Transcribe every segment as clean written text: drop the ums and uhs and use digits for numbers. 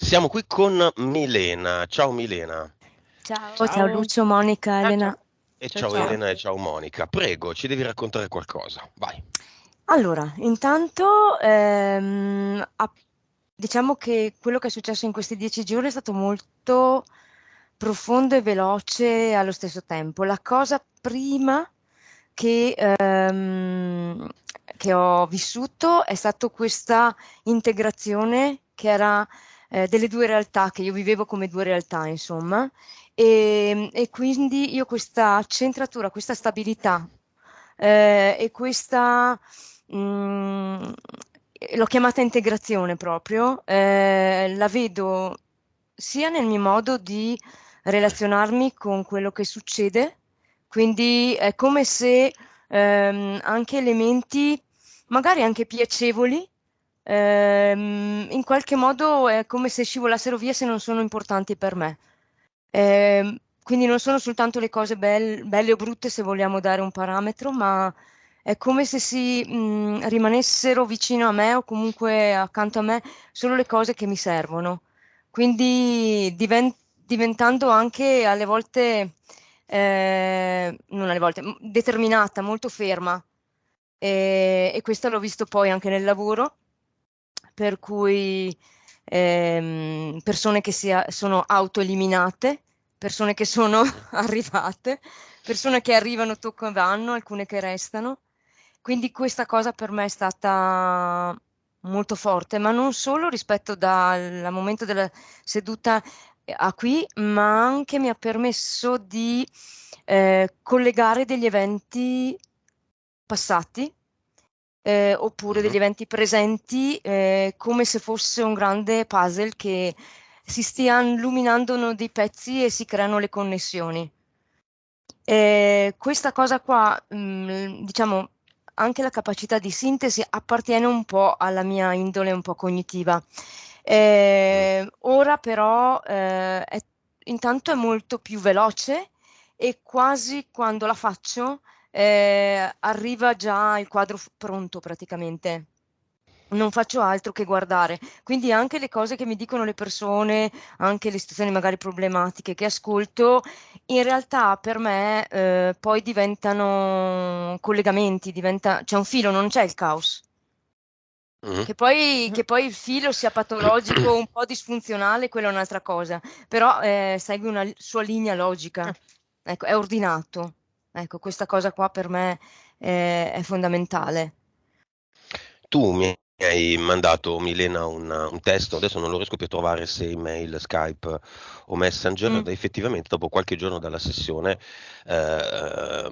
Siamo qui con Milena. Ciao Milena. Ciao, ciao Ciao. Lucio, Monica, Ciao. Elena. E Ciao, ciao ciao. Elena e ciao Monica. Prego, ci devi raccontare qualcosa. Vai. Allora, intanto diciamo che quello che è successo in questi 10 giorni è stato molto profondo e veloce allo stesso tempo. La cosa prima che, che ho vissuto è stato questa integrazione che era delle due realtà, che io vivevo come due realtà, insomma. E quindi io questa centratura, questa stabilità e questa, mh, l'ho chiamata integrazione proprio, la vedo sia nel mio modo di relazionarmi con quello che succede, quindi è come se anche elementi, magari anche piacevoli, in qualche modo è come se scivolassero via se non sono importanti per me. Quindi non sono soltanto le cose belle o brutte, se vogliamo dare un parametro, ma è come se rimanessero vicino a me o comunque accanto a me solo le cose che mi servono. Quindi diventando anche alle volte, non alle volte, determinata, molto ferma. E questo l'ho visto poi anche nel lavoro, per cui persone che sono autoeliminate, persone che sono arrivate, persone che arrivano, toccano e vanno, alcune che restano. Quindi questa cosa per me è stata molto forte, ma non solo rispetto dal momento della seduta a qui, ma anche mi ha permesso di collegare degli eventi passati, oppure degli Mhm. eventi presenti, come se fosse un grande puzzle che si stiano illuminando dei pezzi e si creano le connessioni. Questa cosa qua, diciamo, anche la capacità di sintesi appartiene un po' alla mia indole un po' cognitiva. Mm. Ora però intanto è molto più veloce e quasi quando la faccio arriva già il quadro pronto praticamente. Non faccio altro che guardare. Quindi anche le cose che mi dicono le persone, anche le situazioni magari problematiche che ascolto, in realtà per me poi diventano collegamenti, c'è un filo, non c'è il caos. Mhm. Che poi il filo sia patologico o un po' disfunzionale, quella è un'altra cosa, però segue una sua linea logica, ecco, è ordinato. Ecco, questa cosa qua per me è fondamentale. Tu mi hai mandato, Milena, un testo, adesso non lo riesco più a trovare se email, Skype o Messenger, Mm, effettivamente dopo qualche giorno dalla sessione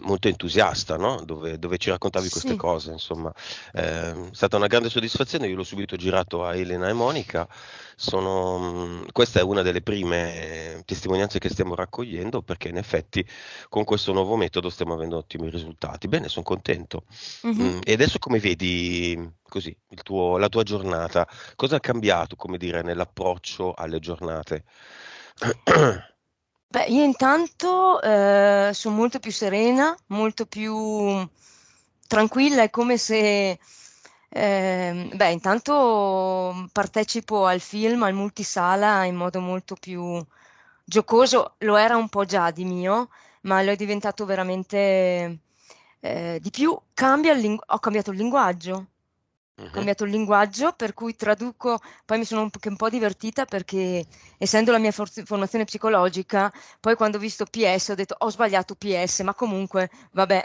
molto entusiasta, no? Dove ci raccontavi queste sì. cose, insomma. È stata una grande soddisfazione, io l'ho subito girato a Elena e Monica. Questa è una delle prime testimonianze che stiamo raccogliendo perché in effetti con questo nuovo metodo stiamo avendo ottimi risultati. Bene, sono contento. Mhm. E adesso come vedi così la tua giornata? Cosa ha cambiato, come dire, nell'approccio alle giornate? Beh, io intanto sono molto più serena, molto più tranquilla, è come se, beh, intanto partecipo al film, al multisala in modo molto più giocoso, lo era un po' già di mio, ma lo è diventato veramente di più. Ho cambiato il linguaggio. Ho Mhm. cambiato il linguaggio, per cui traduco, poi mi sono anche un po' divertita perché essendo la mia formazione psicologica, poi quando ho visto PS ho detto ho sbagliato PS, ma comunque vabbè.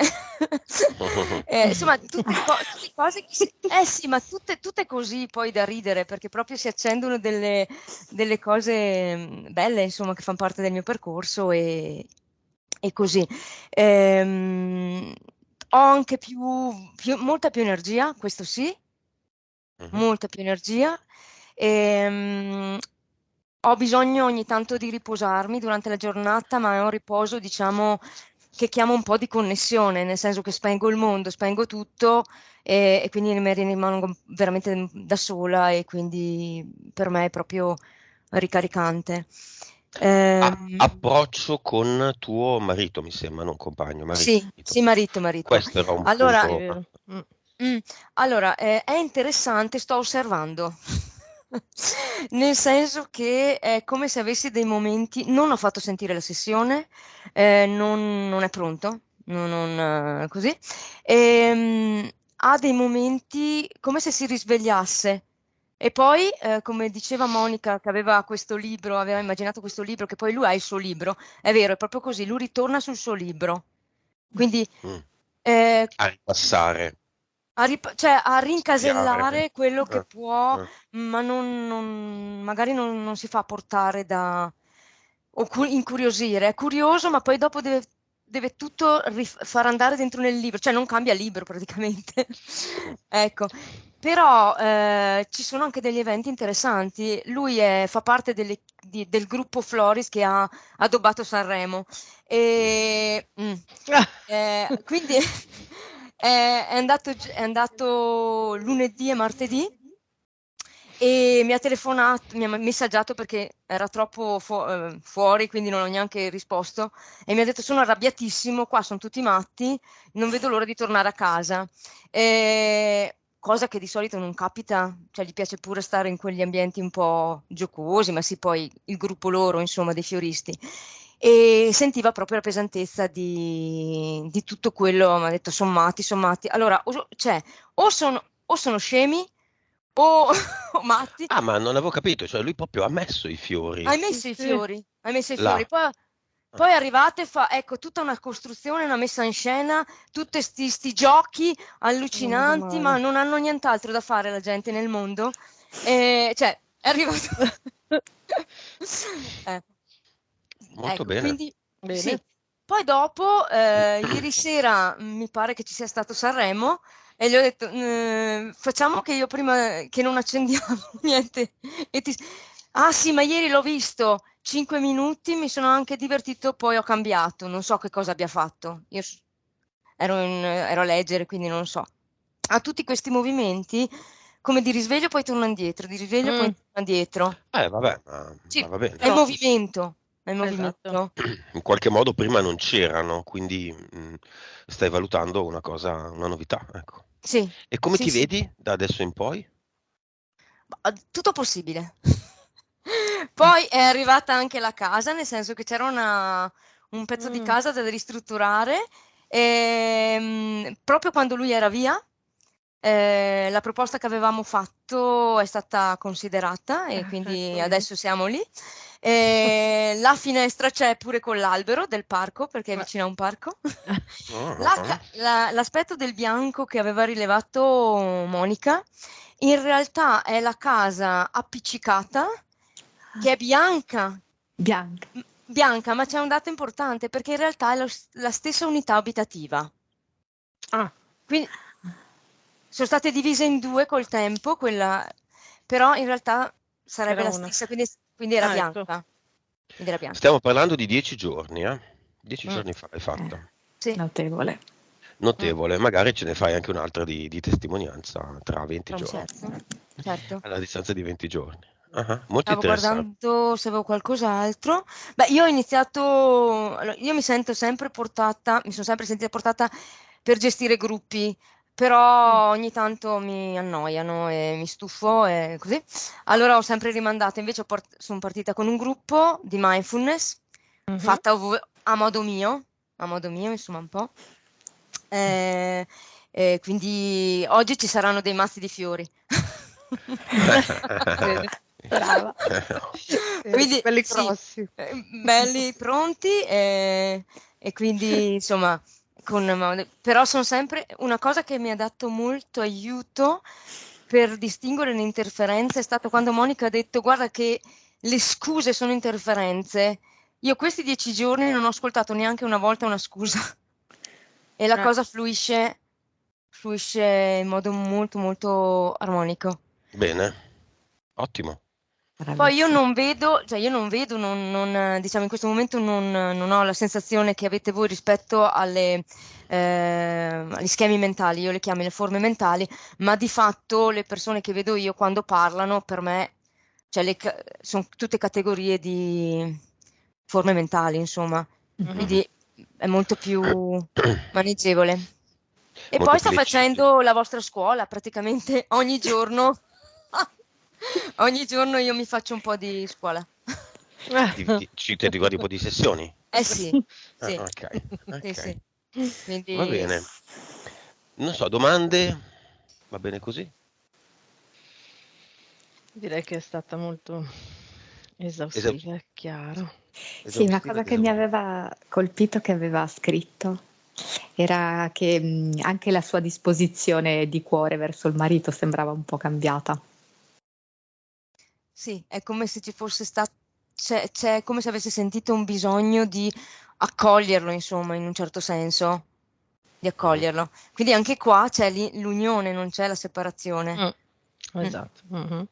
Insomma, tutte cose che eh sì, ma tutte così poi da ridere, perché proprio si accendono delle cose belle, insomma, che fanno parte del mio percorso e così. Ehm, Ho anche molta più energia, questo sì, Mhm. molta più energia. Ehm, Ho bisogno ogni tanto di riposarmi durante la giornata, ma è un riposo, diciamo, che chiama un po' di connessione, nel senso che spengo il mondo, spengo tutto e quindi mi rimango veramente da sola e quindi per me è proprio ricaricante. Ehm, Approccio con tuo marito, mi sembra, non compagno, sì, marito. sì, marito, marito. Questo era un Allora, È punto. vero. Mm. mm, allora, è interessante, sto osservando. Nel senso che è come se avessi dei momenti, non ho fatto sentire la sessione, non è pronto, così, ha dei momenti come se si risvegliasse. E poi, come diceva Monica, che aveva questo libro, aveva immaginato questo libro, che poi lui ha il suo libro, è vero, è proprio così, lui ritorna sul suo libro. Quindi Mm. eh, A ripassare, cioè a studiare. rincasellare quello che può, Eh. ma magari non si fa portare o incuriosire. È curioso, ma poi dopo deve tutto far andare dentro nel libro, cioè non cambia libro praticamente. Ecco. Però ci sono anche degli eventi interessanti. Lui fa parte del gruppo Floris che ha addobbato Sanremo. E, quindi è andato lunedì e martedì e mi ha telefonato, mi ha messaggiato perché era troppo fuori, quindi non ho neanche risposto. E mi ha detto: Sono arrabbiatissimo, qua sono tutti matti, non vedo l'ora di tornare a casa. Cosa che di solito non capita, cioè gli piace pure stare in quegli ambienti un po' giocosi, ma sì, poi il gruppo loro, insomma, dei fioristi. E sentiva proprio la pesantezza di tutto quello, mi ha detto sommati, sommati. Allora, cioè, o sono scemi o, o matti. Ah, ma non avevo capito, cioè lui proprio ha messo i fiori Hai messo i Sì. fiori, hai messo i fiori. là. Poi arrivate e fa, ecco, tutta una costruzione, una messa in scena, tutti sti giochi Meno allucinanti, ma male. non hanno nient'altro da fare la gente nel mondo. Cioè, è arrivato. Eh, Molto ecco, bene. quindi sì. Bene. Poi dopo, ieri sera mi pare che ci sia stato Sanremo e gli ho detto, facciamo che io prima che non accendiamo niente. E Ah sì, ma ieri l'ho visto, 5 minuti, mi sono anche divertito, poi ho cambiato, non so che cosa abbia fatto. Ero a leggere, quindi non so. Ha tutti questi movimenti, come di risveglio poi torna indietro, di risveglio poi Mm, torna indietro. Vabbè, ma Sì, va bene. è in però, movimento, è in esatto. movimento. In qualche modo prima non c'erano, quindi stai valutando una cosa, una novità, ecco. Sì, E come sì, ti sì. vedi da adesso in poi? Tutto possibile. Poi è arrivata anche la casa, nel senso che c'era un pezzo di Mm, casa da ristrutturare, proprio quando lui era via. La proposta che avevamo fatto è stata considerata e quindi vedi. adesso siamo lì. La finestra c'è pure con l'albero del parco, perché è Eh, vicino a un parco. Ah, L'aspetto del bianco che aveva rilevato Monica, in realtà è la casa appiccicata, che è bianca, Bianca. bianca, ma c'è un dato importante, perché in realtà è la stessa unità abitativa. Ah, Quindi sono state divise in due col tempo, però in realtà sarebbe era la una. stessa, quindi era Ah, ecco. bianca. Quindi era bianca. stiamo parlando di 10 giorni, eh? Dieci Mm, giorni fa hai fatta. sì. Notevole. Mm, Notevole, magari ce ne fai anche un'altra di testimonianza tra 20 giorni, certo, certo. alla distanza di 20 giorni. Ah, molto Stavo interessante. guardando se avevo qualcos'altro. Beh, io ho iniziato, allora, io mi sento sempre portata, mi sono sempre sentita portata per gestire gruppi, Mm, però ogni tanto mi annoiano e mi stufo e così. Allora ho sempre rimandato, invece sono partita con un gruppo di mindfulness, mhm. fatta a modo mio, insomma un po'. Eh, quindi oggi ci saranno dei mazzi di fiori. Bene, brava. Bene, Quindi quelli sì, grossi. belli pronti e quindi insomma, però sono sempre una cosa che mi ha dato molto aiuto per distinguere le interferenze è stato quando Monica ha detto guarda che le scuse sono interferenze. Io questi 10 giorni non ho ascoltato neanche una volta una scusa e la Eh, cosa fluisce in modo molto molto armonico. Bene, ottimo. Poi io bravissima. non vedo, cioè io non vedo, diciamo in questo momento non ho la sensazione che avete voi rispetto agli schemi mentali, io le chiamo le forme mentali, ma di fatto le persone che vedo io quando parlano, per me, cioè sono tutte categorie di forme mentali, insomma, Mhm. Mhm. quindi è molto più maneggevole. E Molto poi più sto leggibile. facendo la vostra scuola praticamente ogni giorno. Ogni giorno io mi faccio un po' di scuola. Ti riguardi un po' di sessioni? Sì, sì, Ok, sì, sì. va Quindi bene. Non so, domande? Va bene così? Direi che è stata molto Esau- esaustiva e chiara. Sì, una esaustiva cosa ed che mi esauriente. aveva colpito che aveva scritto era che anche la sua disposizione di cuore verso il marito sembrava un po' cambiata. sì, è come se ci fosse stato, c'è come se avesse sentito un bisogno di accoglierlo, insomma, in un certo senso, di Mhm. accoglierlo. Quindi anche qua c'è l'unione, non c'è la separazione. Mm. Esatto. Mhm.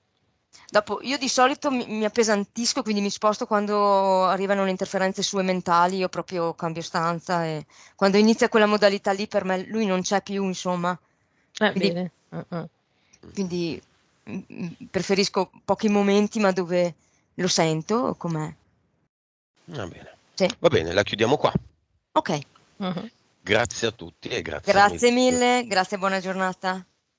Dopo, io di solito mi appesantisco, quindi mi sposto quando arrivano le interferenze sue mentali, io proprio cambio stanza e quando inizia quella modalità lì per me lui non c'è più, insomma. Quindi, Bene. Mhm. quindi preferisco pochi momenti, ma dove lo sento com'è. Va bene. Sì, Va bene, la chiudiamo qua. ok. Mhm. Grazie a tutti e grazie a Grazie Melissa. mille, grazie e buona giornata.